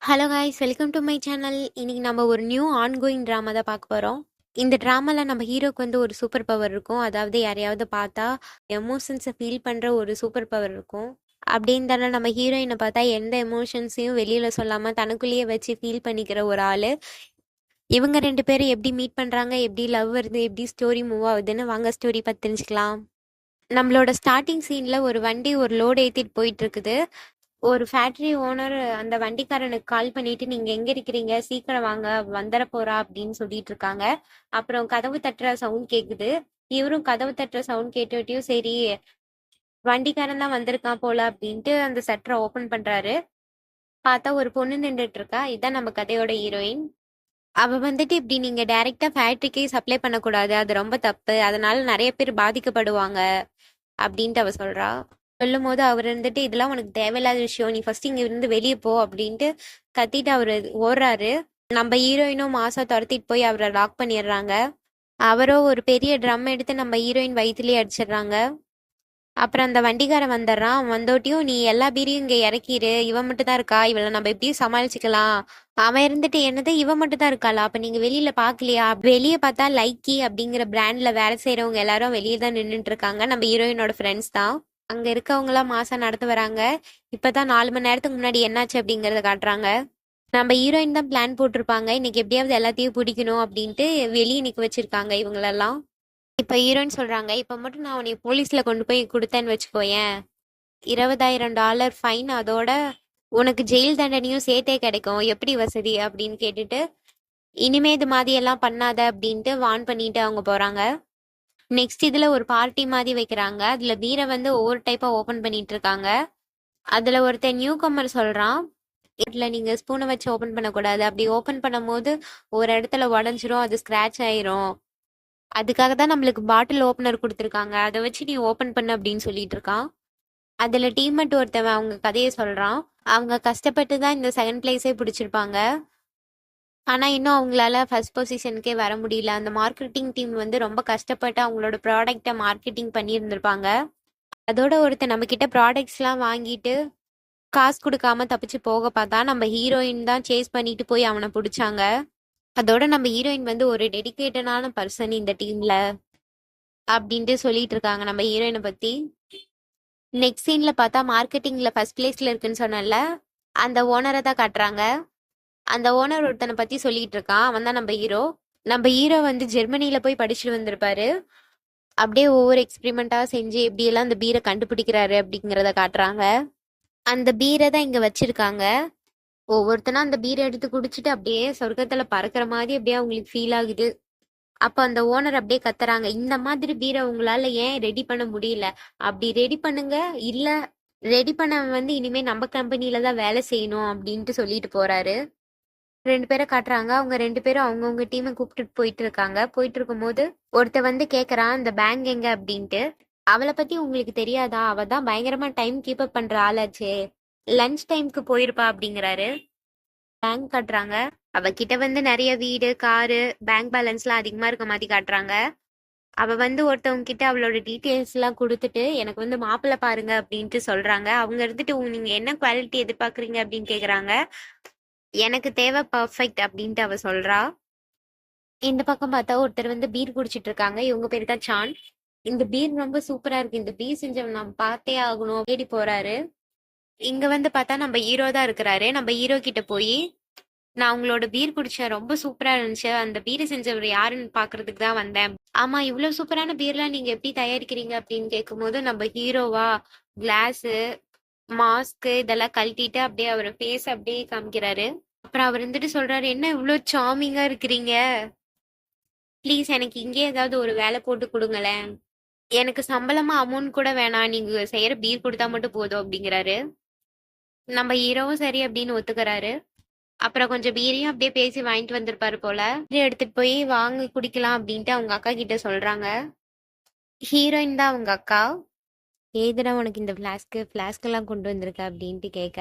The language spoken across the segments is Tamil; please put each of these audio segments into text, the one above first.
Hello guys, welcome to my channel. இன்னைக்கு நம்ம ஒரு நியூ ஆன்கோயிங் ட்ராமா தான் பார்க்க போகிறோம். இந்த ட்ராமாவில் நம்ம ஹீரோக்கு வந்து ஒரு சூப்பர் பவர் இருக்கும். அதாவது யாரையாவது பார்த்தா எமோஷன்ஸை ஃபீல் பண்ணுற ஒரு சூப்பர் பவர் இருக்கும். அப்படின்னு தானே நம்ம ஹீரோயினை பார்த்தா எந்த எமோஷன்ஸையும் வெளியில் சொல்லாமல் தனக்குள்ளேயே வச்சு ஃபீல் பண்ணிக்கிற ஒரு ஆள். இவங்க ரெண்டு பேரும் எப்படி மீட் பண்ணுறாங்க, எப்படி லவ் வருது, எப்படி ஸ்டோரி மூவ் ஆகுதுன்னு வாங்க ஸ்டோரி பற்றி தெரிஞ்சுக்கலாம். நம்மளோட ஸ்டார்டிங் சீனில் ஒரு வண்டி ஒரு லோடு ஏற்றிட்டு போயிட்டு இருக்குது. ஒரு ஃபேக்டரி ஓனர் அந்த வண்டிக்காரனுக்கு கால் பண்ணிட்டு, நீங்க எங்க இருக்கிறீங்க, சீக்கிரம் வாங்க, வந்துட போறா அப்படின்னு சொல்லிட்டு இருக்காங்க. அப்புறம் கதவு தட்டுற சவுண்ட் கேக்குது. இவரும் கதவு தட்டுற சவுண்ட் கேட்டுட்டியும் சரி வண்டிக்காரன் தான் வந்திருக்கான் போல அப்படின்ட்டு அந்த சட்டரை ஓபன் பண்றாரு. பார்த்தா ஒரு பொண்ணு நின்றுட்டு இருக்கா. இதான் நம்ம கதையோட ஹீரோயின். அவ வந்துட்டு, இப்படி நீங்க டைரக்டா ஃபேக்டரிக்கே சப்ளை பண்ணக்கூடாது, அது ரொம்ப தப்பு, அதனால நிறைய பேர் பாதிக்கப்படுவாங்க அப்படின்ட்டு அவ சொல்றா. சொல்லும் போது அவர் இருந்துட்டு, இதெல்லாம் உனக்கு தேவையில்லாத விஷயம், நீ ஃபர்ஸ்ட் இங்க இருந்து வெளியே போ அப்படின்ட்டு கத்திட்டு அவரு ஓடுறாரு. நம்ம ஹீரோயினும் மாசா துரத்திட்டு போய் அவரை லாக் பண்ணிடுறாங்க. அவரோ ஒரு பெரிய ட்ரம் எடுத்து நம்ம ஹீரோயின் வயிற்றுலயே அடிச்சிடுறாங்க. அப்புறம் அந்த வண்டிக்காரன் வந்துடுறான். அவன் வந்தோட்டியும், நீ எல்லா பீரையும் இங்க இறக்கிரு, இவன் மட்டும் தான் இருக்கா, இவளை நம்ம எப்படியும் சமாளிச்சுக்கலாம். அவன் இருந்துட்டு, என்னது இவன் மட்டும் தான் இருக்காளா, அப்ப நீங்க வெளியில பாக்கலையா? வெளியே பார்த்தா லைக்கி அப்படிங்கிற பிராண்ட்ல வேலை செய்யறவங்க எல்லாரும் வெளியே தான் நின்றுட்டு இருக்காங்க. நம்ம ஹீரோயினோட ஃப்ரெண்ட்ஸ் தான். அங்க இருக்கவங்க எல்லாம் மாசா நடந்து வராங்க. இப்பதான் 4 மணி நேரத்துக்கு முன்னாடி என்னாச்சு அப்படிங்கறத காட்டுறாங்க. நம்ம ஹீரோயின் தான் பிளான் போட்டிருப்பாங்க, இன்னைக்கு எப்படியாவது எல்லாத்தையும் பிடிக்கணும் அப்படின்ட்டு வெளியே நிக்க வச்சிருக்காங்க இவங்களெல்லாம். இப்ப ஹீரோயின் சொல்றாங்க, இப்ப மட்டும் நான் உன்னை போலீஸ்ல கொண்டு போய் கொடுத்தேன்னு வச்சுக்கோயேன், $20,000 ஃபைன், அதோட உனக்கு ஜெயில் தண்டனையும் சேர்த்தே கிடைக்கும், எப்படி வசதி அப்படின்னு கேட்டுட்டு, இனிமே இது மாதிரி எல்லாம் பண்ணாத அப்படின்ட்டு வார்ன் பண்ணிட்டு அவங்க போறாங்க. நெக்ஸ்ட் இதுல ஒரு பார்ட்டி மாதிரி வைக்கிறாங்க. அதுல பீரை வந்து ஒவ்வொரு டைப்பா ஓபன் பண்ணிட்டு இருக்காங்க. அதுல ஒருத்தன் நியூ கம்மர் சொல்றான், இதுல நீங்க ஸ்பூனை வச்சு ஓபன் பண்ணக்கூடாது, அப்படி ஓபன் பண்ணும்போது ஒரு இடத்துல உடஞ்சிரும், அது ஸ்கிராச் ஆயிரும், அதுக்காக தான் நம்மளுக்கு பாட்டில் ஓப்பனர் கொடுத்துருக்காங்க, அதை வச்சு நீ ஓப்பன் பண்ணு அப்படின்னு சொல்லிட்டு இருக்கான். அதுல டீம்மேட் ஒருத்தவன் அவங்க கதையை சொல்றான். அவங்க கஷ்டப்பட்டு தான் இந்த செகண்ட் பிளேஸே பிடிச்சிருப்பாங்க. ஆனா இன்னும் அவங்களால ஃபர்ஸ்ட் பொசிஷனுக்கே வர முடியல. அந்த மார்க்கெட்டிங் டீம் வந்து ரொம்ப கஷ்டப்பட்டு அவங்களோட ப்ராடக்டை மார்க்கெட்டிங் பண்ணியிருந்திருப்பாங்க. அதோட ஒருத்தன் நம்ம கிட்ட ப்ராடக்ட்ஸ்லாம் வாங்கிட்டு காசு கொடுக்காம தப்பிச்சு போக பார்த்தா நம்ம ஹீரோயின் தான் சேஸ் பண்ணிட்டு போய் அவனை பிடிச்சாங்க. அதோட நம்ம ஹீரோயின் வந்து ஒரு டெடிகேட்டடான பர்சன் இந்த டீம்ல அப்படின்ட்டு சொல்லிட்டு இருக்காங்க நம்ம ஹீரோயினை பத்தி. நெக்ஸ்ட் சீன்ல பார்த்தா மார்க்கெட்டிங்ல ஃபர்ஸ்ட் பிளேஸ்ல இருக்குன்னு சொன்னல, அந்த ஓனரை தான் காட்டுறாங்க. அந்த ஓனர் ஒருத்தனை பத்தி சொல்லிட்டு இருக்கான். அவன் தான் நம்ம ஹீரோ. நம்ம ஹீரோ வந்து ஜெர்மனில போய் படிச்சுட்டு வந்திருப்பாரு. அப்படியே ஒவ்வொரு எக்ஸ்பெரிமெண்டா செஞ்சு எப்படியெல்லாம் அந்த பீரை கண்டுபிடிக்கிறாரு அப்படிங்கிறத காட்டுறாங்க. அந்த பீரை தான் இங்க வச்சிருக்காங்க. ஒவ்வொருத்தனா அந்த பீரை எடுத்து குடிச்சிட்டு அப்படியே சொர்க்கத்துல பறக்கிற மாதிரி அப்படியே அவங்களுக்கு ஃபீல் ஆகுது. அப்ப அந்த ஓனர் அப்படியே கத்துறாங்க, இந்த மாதிரி பீரை உங்களால ஏன் ரெடி பண்ண முடியல, அப்படி ரெடி பண்ணுங்க, இல்ல ரெடி பண்ண வந்து இனிமே நம்ம கம்பெனில தான் வேலை செய்யணும் அப்படின்ட்டு சொல்லிட்டு போறாரு. 2 பேரை காட்டுறாங்க. அவங்க 2 பேரும் அவங்கவுங்க டீமை கூப்பிட்டுட்டு போயிட்டு இருக்காங்க. போயிட்டு இருக்கும்போது ஒருத்த வந்து கேக்குறான், இந்த பேங்க் எங்க அப்படின்ட்டு. அவளை பத்தி உங்களுக்கு தெரியாதா, அவ தான் பயங்கரமா டைம் கீப் அப் பண்ற ஆளாச்சே, லஞ்ச் டைம்க்கு போயிருப்பா அப்படிங்கிறாரு. பேங்க் காட்டுறாங்க. அவகிட்ட வந்து நிறைய வீடு, காரு, பேங்க் பேலன்ஸ்லாம் அதிகமா இருக்க மாதிரி காட்டுறாங்க. அவ வந்து ஒருத்தவங்க கிட்ட அவளோட டீட்டெயில்ஸ் எல்லாம் கொடுத்துட்டு, எனக்கு வந்து மாப்பிள்ளை பாருங்க அப்படின்ட்டு சொல்றாங்க. அவங்க இருந்துட்டு, நீங்க என்ன குவாலிட்டி எதிர்பார்க்குறீங்க அப்படின்னு கேக்குறாங்க. எனக்கு தேவை பர்ஃபெக்ட் அப்படின்ட்டு அவ சொல்றா. இந்த பக்கம் பார்த்தா ஒருத்தர் வந்து பீர் குடிச்சிட்டு இருக்காங்க. இவங்க பேரு தான் சான். இந்த பீர் ரொம்ப சூப்பரா இருக்கு, இந்த பீர் செஞ்சவன் நம்ம பார்த்தே ஆகணும் தேடி போறாரு. இங்க வந்து பார்த்தா நம்ம ஹீரோ தான் இருக்கிறாரு. நம்ம ஹீரோ கிட்ட போய், நான் உங்களோட பீர் குடிச்சேன், ரொம்ப சூப்பரா இருந்துச்சு, அந்த பீரை செஞ்சவர் யாருன்னு பாக்குறதுக்கு தான் வந்தேன். ஆமா, இவ்வளவு சூப்பரான பீர்லாம் நீங்க எப்படி தயாரிக்கிறீங்க அப்படின்னு கேட்கும்போது, நம்ம ஹீரோவா கிளாஸ், மாஸ்க் இதெல்லாம் கழட்டிட்டு அப்படியே அவர் ஃபேஸ் அப்படியே காமிக்கிறாரு. அப்புறம் அவர் இருந்துட்டு சொல்றாரு, என்ன இவ்வளவு சாமிங்கா இருக்கிறீங்க, ப்ளீஸ் எனக்கு இங்கே ஏதாவது ஒரு வேலை போட்டு கொடுங்களேன், எனக்கு சம்பளமா அமௌண்ட் கூட வேணாம், நீங்க செய்யற பீர் கொடுத்தா மட்டும் போதும் அப்படிங்கிறாரு. நம்ம ஹீரோவும் சரி அப்படின்னு ஒத்துக்கிறாரு. அப்புறம் கொஞ்சம் பீரையும் அப்படியே பேசி வாங்கிட்டு வந்திருப்பாரு போல. பீரை எடுத்துட்டு போய் வாங்கி குடிக்கலாம் அப்படின்ட்டு அவங்க அக்கா கிட்ட சொல்றாங்க. ஹீரோயின் தான் அவங்க அக்கா. ஏதுடா உனக்கு இந்த ஃப்ளாஸ்க் எல்லாம் கொண்டு வந்திருக்க அப்படின்ட்டு கேட்க,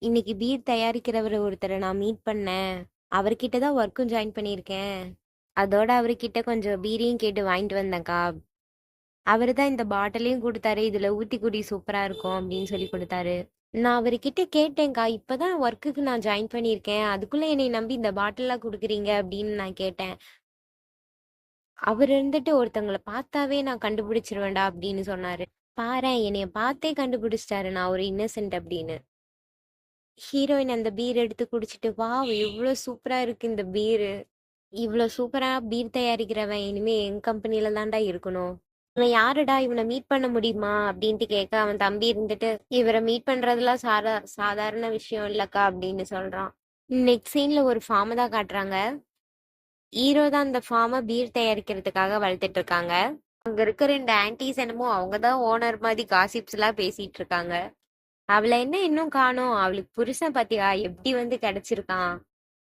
இன்னைக்கு பீர் தயாரிக்கிறவர் ஒருத்தரை நான் மீட் பண்ணேன், அவர்கிட்ட தான் ஒர்க்கும் ஜாயின் பண்ணியிருக்கேன், அதோட அவர்கிட்ட கொஞ்சம் பீரையும் கேட்டு வாங்கிட்டு வந்தேன்க்கா, அவரு தான் இந்த பாட்டிலையும் கொடுத்தாரு, இதுல ஊத்தி குடி சூப்பரா இருக்கும் அப்படின்னு சொல்லி கொடுத்தாரு. நான் அவர்கிட்ட கேட்டேன்க்கா, இப்பதான் ஒர்க்குக்கு நான் ஜாயின் பண்ணியிருக்கேன். அதுக்குள்ள என்னைய நம்பி இந்த பாட்டில்லாம் குடுக்குறீங்க அப்படின்னு நான் கேட்டேன். அவரு இருந்துட்டு ஒருத்தங்கள பார்த்தாவே நான் கண்டுபிடிச்சிருவேன்டா அப்படின்னு சொன்னாரு. பாரேன் என்னைய பார்த்தே கண்டுபிடிச்சிட்டாரு நான் ஒரு இன்னசென்ட் அப்படின்னு. ஹீரோயின் அந்த பீர் எடுத்து குடிச்சிட்டு, வாவ்! இவ்ளோ சூப்பரா இருக்கு இந்த பீரு. இவ்ளோ சூப்பரா பீர் தயாரிக்கிறவன் இனிமே என் கம்பெனில தான்டா இருக்கணும். இவன் யாருடா? இவனை மீட் பண்ண முடியுமா? அப்படின்ட்டு கேட்க, அவன் தம்பி இருந்துட்டு, இவரை மீட் பண்றதுலாம் சாதாரண விஷயம் இல்லக்கா அப்படின்னு சொல்றான். நெக்ஸ்ட் சீன்ல ஒரு ஃபார்ம் தான் காட்டுறாங்க. ஹீரோ தான் அந்த ஃபார்மை பீர் தயாரிக்கிறதுக்காக வளர்த்துட்டு இருக்காங்க. அங்க இருக்க 2 ஆன்டிஸ் என்னமோ அவங்கதான் ஓனர் மாதிரி காசிப்ஸ் எல்லாம் பேசிட்டு இருக்காங்க. அவளை என்ன இன்னும் காணோம்? அவளுக்கு புருஷன் பாத்தியா எப்படி வந்து கிடைச்சிருக்கான்?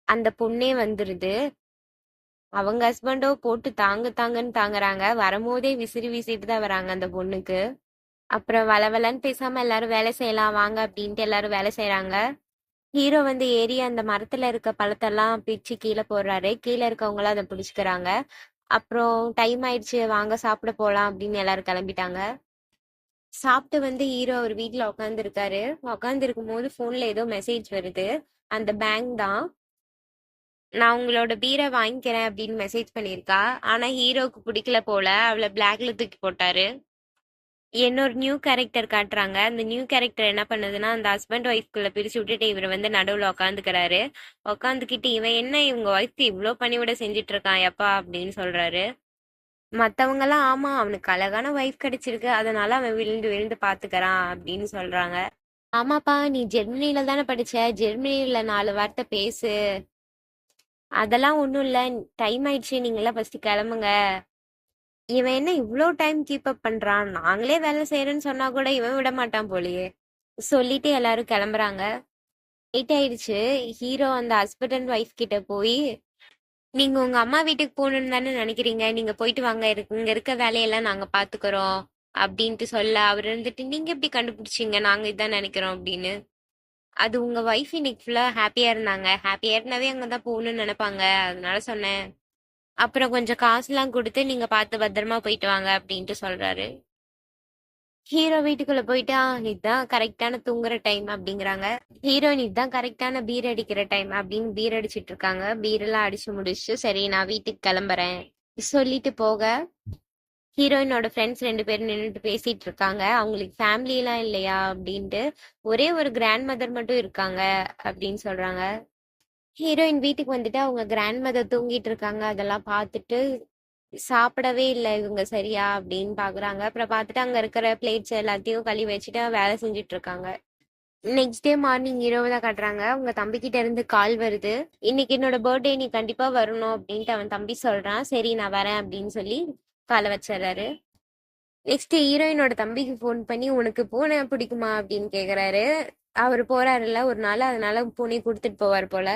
அந்த பொண்ணே வந்துருது. அவங்க ஹஸ்பண்டோ போட்டு தாங்கு தாங்கன்னு தாங்குறாங்க. வரும்போதே விசிறி வீசிட்டு தான் வராங்க அந்த பொண்ணுக்கு. அப்புறம் வளவலன்னு பேசாம எல்லாரும் வேலை செய்யலாம் வாங்க அப்படின்ட்டு எல்லாரும் வேலை செய்யறாங்க. ஹீரோ வந்து ஏறி அந்த மரத்துல இருக்க பழத்தெல்லாம் பிச்சு கீழே போடுறாரு. கீழே இருக்கவங்களாம் அதை பிடிச்சுக்கிறாங்க. அப்புறம் டைம் ஆயிடுச்சு வாங்க சாப்பிட போலாம் அப்படின்னு எல்லாரும் கிளம்பிட்டாங்க. சாப்பிட்டு வந்து ஹீரோ அவர் வீட்டுல உட்காந்து இருக்காரு. உட்காந்து இருக்கும் போது போன்ல ஏதோ மெசேஜ் வருது. அந்த பேங்க் தான். நான் உங்களோட பீரை வாங்கிக்கிறேன் அப்படின்னு மெசேஜ் பண்ணியிருக்கா. ஆனா ஹீரோக்கு பிடிக்கல போல, அவளை பிளாக்ல தூக்கி போட்டாரு. இன்னொரு நியூ கேரக்டர் காட்டுறாங்க. அந்த நியூ கேரக்டர் என்ன பண்ணுதுன்னா, அந்த ஹஸ்பண்ட் ஒய்ஃப்குள்ள பிரிச்சு விட்டுட்டு இவர் வந்து நடுவுல உட்காந்துக்கிறாரு. உட்காந்துக்கிட்டு இவன் என்ன இவங்க ஒய்ஃப்க்கு இவ்ளோ பணிவிட செஞ்சுட்டு இருக்கான் எப்பா அப்படின்னு சொல்றாரு. மத்தவங்க எல்லாம் ஆமா அவனுக்கு அழகான ஒய்ஃப் கிடைச்சிருக்கு அதனால அவன் விழுந்து விழுந்து பாத்துக்கறான் அப்படின்னு சொல்றாங்க. ஆமாப்பா நீ ஜெர்மனில தானே படிச்ச, ஜெர்மனில 4 வார்த்தை பேசு. அதெல்லாம் ஒண்ணும் இல்ல. டைம் ஆயிடுச்சு நீங்க எல்லாம் ஃபர்ஸ்ட் கிளம்புங்க. இவன் என்ன இவ்ளோ டைம் கீப் அப் பண்றான்? நாங்களே வேலை செய்யறேன்னு சொன்னா கூட இவன் விட மாட்டான் போலயே. சொல்லிட்டு எல்லாரும் கிளம்புறாங்க. லேட் ஆயிடுச்சு. ஹீரோ அந்த ஹஸ்பண்ட் அண்ட் ஒய்ஃப் கிட்ட போய், நீங்க உங்க அம்மா வீட்டுக்கு போகணும்னு தானே நினைக்கிறீங்க, நீங்க போயிட்டு வாங்க, இங்க இருக்க வேலையெல்லாம் நாங்க பாத்துக்கிறோம் அப்படின்ட்டு சொல்ல, அவர் இருந்துட்டு நீங்க எப்படி கண்டுபிடிச்சீங்க நாங்க இதான் நினைக்கிறோம் அப்படின்னு. அது உங்க ஒய்ஃப் இன்னைக்கு ஃபுல்லா ஹாப்பியா இருந்தாங்க, ஹாப்பியா இருந்தாவே அங்கதான் போகணும்னு நினைப்பாங்க, அதனால சொன்னேன். அப்புறம் கொஞ்சம் காசுலாம் கொடுத்து நீங்க பார்த்து பத்திரமா போயிட்டு வாங்க அப்படின்ட்டு சொல்றாரு. ஹீரோ வீட்டுக்குள்ள போயிட்டா, இதுதான் கரெக்டான தூங்குற டைம் அப்படிங்கிறாங்க. ஹீரோயின் இதுதான் கரெக்டான பீர் அடிக்கிற டைம் அப்படின்னு பீர் அடிச்சிட்டு இருக்காங்க. பீர் எல்லாம் அடிச்சு முடிச்சு சரி நான் வீட்டுக்கு கிளம்புறேன் சொல்லிட்டு போக, ஹீரோயினோட ஃப்ரெண்ட்ஸ் 2 பேரும் நின்றுட்டு பேசிட்டு இருக்காங்க. அவங்களுக்கு ஃபேமிலி எல்லாம் இல்லையா அப்படின்ட்டு, ஒரே ஒரு கிராண்ட் மதர் மட்டும் இருக்காங்க அப்படின்னு சொல்றாங்க. ஹீரோயின் வீட்டுக்கு வந்துட்டு அவங்க கிராண்ட் மதர் தூங்கிட்டு இருக்காங்க. அதெல்லாம் பார்த்துட்டு சாப்பிடவே இல்லை இவங்க சரியா அப்படின்னு பாக்குறாங்க. அப்புறம் பார்த்துட்டு அங்க இருக்கிற பிளேட்ஸ் எல்லாத்தையும் கழுவி வச்சுட்டு வேலை செஞ்சுட்டு இருக்காங்க. நெக்ஸ்ட் டே மார்னிங் ஹீரோவை தான் காட்டுறாங்க. உங்க தம்பிக்கிட்ட இருந்து கால் வருது. இன்னைக்கு என்னோட பர்த்டே நீ கண்டிப்பா வரணும் அப்படின்ட்டு அவன் தம்பி சொல்றான். சரி நான் வரேன் அப்படின்னு சொல்லி காலை வச்சிடறாரு. நெக்ஸ்ட் ஹீரோயினோட தம்பிக்கு ஃபோன் பண்ணி உனக்கு பூனை பிடிக்குமா அப்படின்னு கேக்குறாரு. அவர் போறாருல்ல ஒரு நாள், அதனால பூனை கொடுத்துட்டு போவார் போல.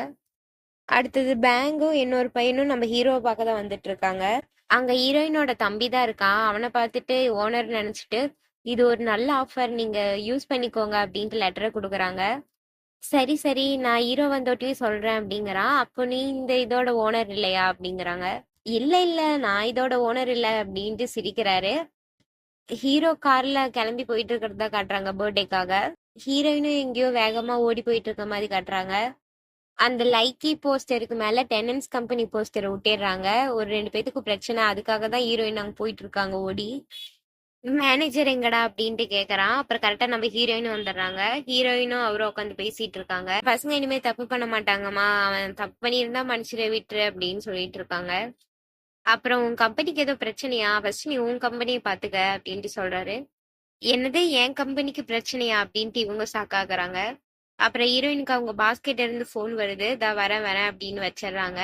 அடுத்தது பேங்கும் இன்னொரு பையனும் நம்ம ஹீரோவை பார்க்க தான் வந்துட்டு இருக்காங்க. அங்க ஹீரோயினோட தம்பி தான் இருக்கான். அவனை பார்த்துட்டு ஓனர் நினைச்சிட்டு இது ஒரு நல்ல ஆஃபர் நீங்க யூஸ் பண்ணிக்கோங்க அப்படின்ட்டு லெட்டரை கொடுக்குறாங்க. சரி சரி நான் ஹீரோ வந்தோட்டியும் சொல்றேன் அப்படிங்கிறான். அப்போ நீ இந்த இதோட ஓனர் இல்லையா அப்படிங்கிறாங்க. இல்ல இல்ல நான் இதோட ஓனர் இல்ல அப்படின்ட்டு சிரிக்கிறாரு. ஹீரோ கார்ல கிளம்பி போயிட்டு இருக்கிறதா காட்டுறாங்க பர்த்டேக்காக. ஹீரோயினும் எங்கேயோ வேகமா ஓடி போயிட்டு இருக்க மாதிரி காட்டுறாங்க. அந்த லைக்கி போஸ்டருக்கு மேல டெனன்ஸ் கம்பெனி போஸ்டரை ஒட்டிடுறாங்க. ஒரு 2 பேத்துக்கு பிரச்சனை, அதுக்காக தான் ஹீரோயின் அங்க போயிட்டு இருக்காங்க ஓடி. மேனேஜர் எங்கடா அப்படின்ட்டு கேக்குறான். அப்புறம் கரெக்டா நம்ம ஹீரோயினும் வந்துடுறாங்க. ஹீரோயினும் அவரும் உட்காந்து பேசிட்டு இருக்காங்க. பசங்க இனிமே தப்பு பண்ண மாட்டாங்கம்மா, அவன் தப்பு பண்ணியிருந்தா மனுஷரை விட்டுரு அப்படின்னு சொல்லிட்டு இருக்காங்க. அப்புறம் உன் கம்பெனிக்கு ஏதோ பிரச்சனையா, ஃபர்ஸ்ட் நீ உன் கம்பெனியை பாத்துக்க அப்படின்ட்டு சொல்றாரு. என்னது என் கம்பெனிக்கு பிரச்சனையா அப்படின்ட்டு இவங்க சாக்காக்குறாங்க. அப்புறம் ஹீரோயினுக்கு அவங்க பாஸ்கெட் இருந்து ஃபோன் வருது. தான் வரேன் வரேன் அப்படின்னு வச்சிடுறாங்க.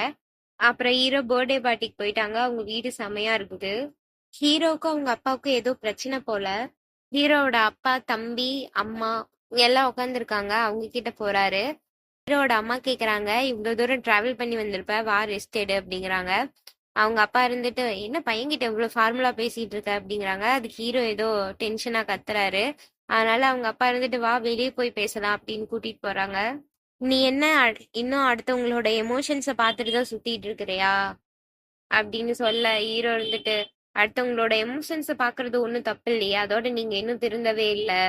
அப்புறம் ஹீரோ பர்த்டே பார்ட்டிக்கு போயிட்டாங்க. அவங்க வீடு செமையா இருக்குது. ஹீரோவுக்கும் அவங்க அப்பாவுக்கும் ஏதோ பிரச்சனை போல. ஹீரோவோட அப்பா தம்பி அம்மா எல்லாம் உட்காந்துருக்காங்க. அவங்க கிட்ட போறாரு. ஹீரோவோட அம்மா கேக்குறாங்க இவ்வளவு தூரம் டிராவல் பண்ணி வந்திருப்ப, வா ரெஸ்ட் எடு அப்படிங்கிறாங்க. அவங்க அப்பா இருந்துட்டு என்ன பையன்கிட்ட இவ்வளவு ஃபார்முலா பேசிட்டு இருக்க அப்படிங்கிறாங்க. அதுக்கு ஹீரோ ஏதோ டென்ஷனா கத்துறாரு. அதனால அவங்க அப்பா இருந்துட்டு வா வெளியே போய் பேசலாம் அப்படின்னு கூட்டிட்டு போறாங்க. நீ என்ன இன்னும் அடுத்தவங்களோட எமோஷன்ஸை பார்த்துட்டு தான் சுத்திட்டு இருக்கிறியா அப்படின்னு சொல்ல, ஹீரோ இருந்துட்டு அடுத்தவங்களோட எமோஷன்ஸை பாக்குறது ஒன்றும் தப்பு இல்லையா, அதோட நீங்க இன்னும் திருந்தவே இல்லை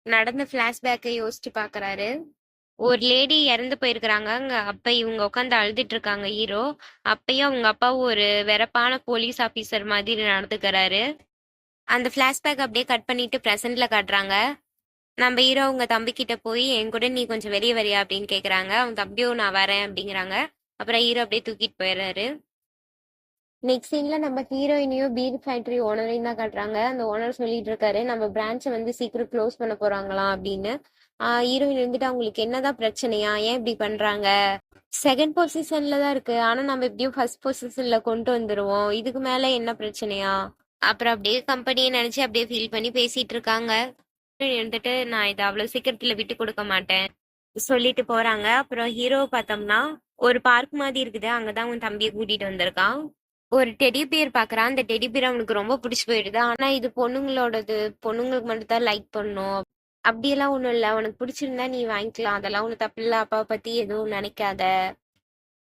நடந்த ஃப்ளாஷ்பேக்கை யோசிச்சு பார்க்கறாரு. ஒரு லேடி இறந்து போயிருக்கிறாங்க அங்க. அப்ப இவங்க உட்காந்து அழுதுட்டு இருக்காங்க ஹீரோ. அப்பயும் அவங்க அப்பா ஒரு வெறப்பான போலீஸ் ஆபீசர் மாதிரி நடந்துக்கிறாரு. அந்த ஃப்ளாஷ்பேக் அப்படியே கட் பண்ணிட்டு ப்ரெசென்ட்ல காட்டுறாங்க. நம்ம ஹீரோ அவங்க தம்பி கிட்ட போய் என் கூட நீ கொஞ்சம் வெளியே வரியா அப்படின்னு கேக்குறாங்க. அவங்க தம்பியும் நான் வரேன் அப்படிங்கிறாங்க. அப்புறம் ஹீரோ அப்படியே தூக்கிட்டு போயிடுறாரு. நெக்ஸ்ட் சீன்ல நம்ம ஹீரோயினையும் பீர் ஃபேக்டரி ஓனரையும் தான் காட்டுறாங்க. அந்த ஓனர் சொல்லிட்டு இருக்காரு நம்ம பிரான்ச்சை வந்து சீக்கிரம் க்ளோஸ் பண்ண போறாங்களாம் அப்படின்னு. ஹீரோயின் இருந்துட்டு அவங்களுக்கு என்னதான் பிரச்சனையா, ஏன் இப்படி பண்றாங்க, செகண்ட் பொசிஷன்ல தான் இருக்கு ஆனா நம்ம எப்படியும் ஃபர்ஸ்ட் பொசிஷன்ல கொண்டு வந்துருவோம், இதுக்கு மேல என்ன பிரச்சனையா, அப்புறம் அப்படியே கம்பெனியை நினைச்சு அப்படியே ஃபீல் பண்ணி பேசிட்டு இருக்காங்க. இருந்துட்டு நான் இதை அவ்வளவு சீக்கிரத்துல விட்டு கொடுக்க மாட்டேன் சொல்லிட்டு போறாங்க. அப்புறம் ஹீரோவை பார்த்தோம்னா ஒரு பார்க் மாதிரி இருக்குது, அங்கதான் உன் தம்பியை கூட்டிட்டு வந்திருக்கான். ஒரு டெடி பியர் பாக்குறான். அந்த டெடி பியர் அவனுக்கு ரொம்ப பிடிச்சு போயிடுது. ஆனா இது பொண்ணுங்களோடது, பொண்ணுங்களுக்கு மட்டும் தான் லைக் பண்ணும். அப்படியெல்லாம் ஒண்ணும் இல்ல, உனக்கு பிடிச்சிருந்தா நீ வாங்கிக்கலாம், அதெல்லாம் ஒண்ணு தப்பு இல்ல, அப்பாவை பத்தி எதுவும் நினைக்காத.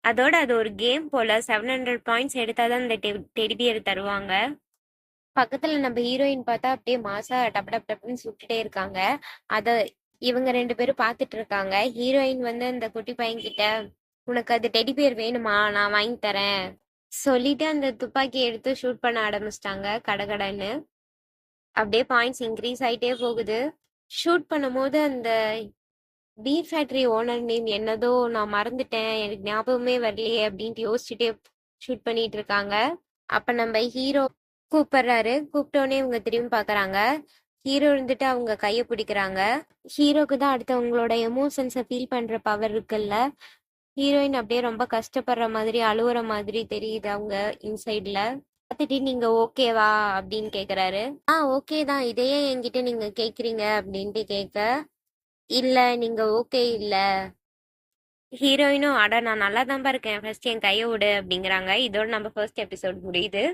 அதோட அது ஒரு கேம் போல, 700 பாயிண்ட்ஸ் எடுத்தாதான் அந்த டெடி பியர் தருவாங்க. பக்கத்துல நம்ம ஹீரோயின் பார்த்தா அப்படியே மாசா டப் டப் டப்னு சுட்டுட்டே இருக்காங்க. அத இவங்க 2 பேரும் பார்த்துட்டு இருக்காங்க. ஹீரோயின் வந்து அந்த குட்டி பையன் கிட்ட உனக்கு அது டெடி பியர் வேணுமா, நான் வாங்கி தரேன் சொல்லிட்டு அந்த துப்பாக்கி எடுத்து ஷூட் பண்ண ஆரம்பிச்சிட்டாங்க கடகடன்னு. அப்படியே பாயிண்ட்ஸ் இன்க்ரீஸ் ஆயிட்டே போகுது. ஷூட் பண்ணும்போது அந்த பீர் ஃபேக்டரி ஓனர் நேம் என்னதோ நான் மறந்துட்டேன், எனக்கு ஞாபகமே வரலையே அப்படின்ட்டு யோசிச்சுட்டே ஷூட் பண்ணிட்டு இருக்காங்க. அப்ப நம்ம ஹீரோ கூப்பிடுறாரு. கூப்பிட்டோடனே இவங்க திரும்பி பாக்குறாங்க. ஹீரோ இருந்துட்டு அவங்க கைய பிடிக்கிறாங்க. ஹீரோக்கு தான் அடுத்தவங்களோட எமோஷன்ஸை ஃபீல் பண்ற பவர் இருக்குல்ல. ஹீரோயின் அப்படியே ரொம்ப கஷ்டப்படுற மாதிரி அழுவுற மாதிரி தெரியுது அவங்க இன்சைட்ல. பார்த்துட்டு நீங்க ஓகேவா அப்படின்னு கேக்குறாரு. ஓகே தான், இதையே என்கிட்ட நீங்க கேக்குறீங்க அப்படின்ட்டு கேட்க, இல்ல நீங்க ஓகே இல்ல. ஹீரோயினும் அட நான் நல்லா தான் இருக்கேன், ஃபர்ஸ்ட் என் கையை விடு அப்படிங்கிறாங்க. இதோட நம்ம ஃபர்ஸ்ட் எபிசோட் முடியுது.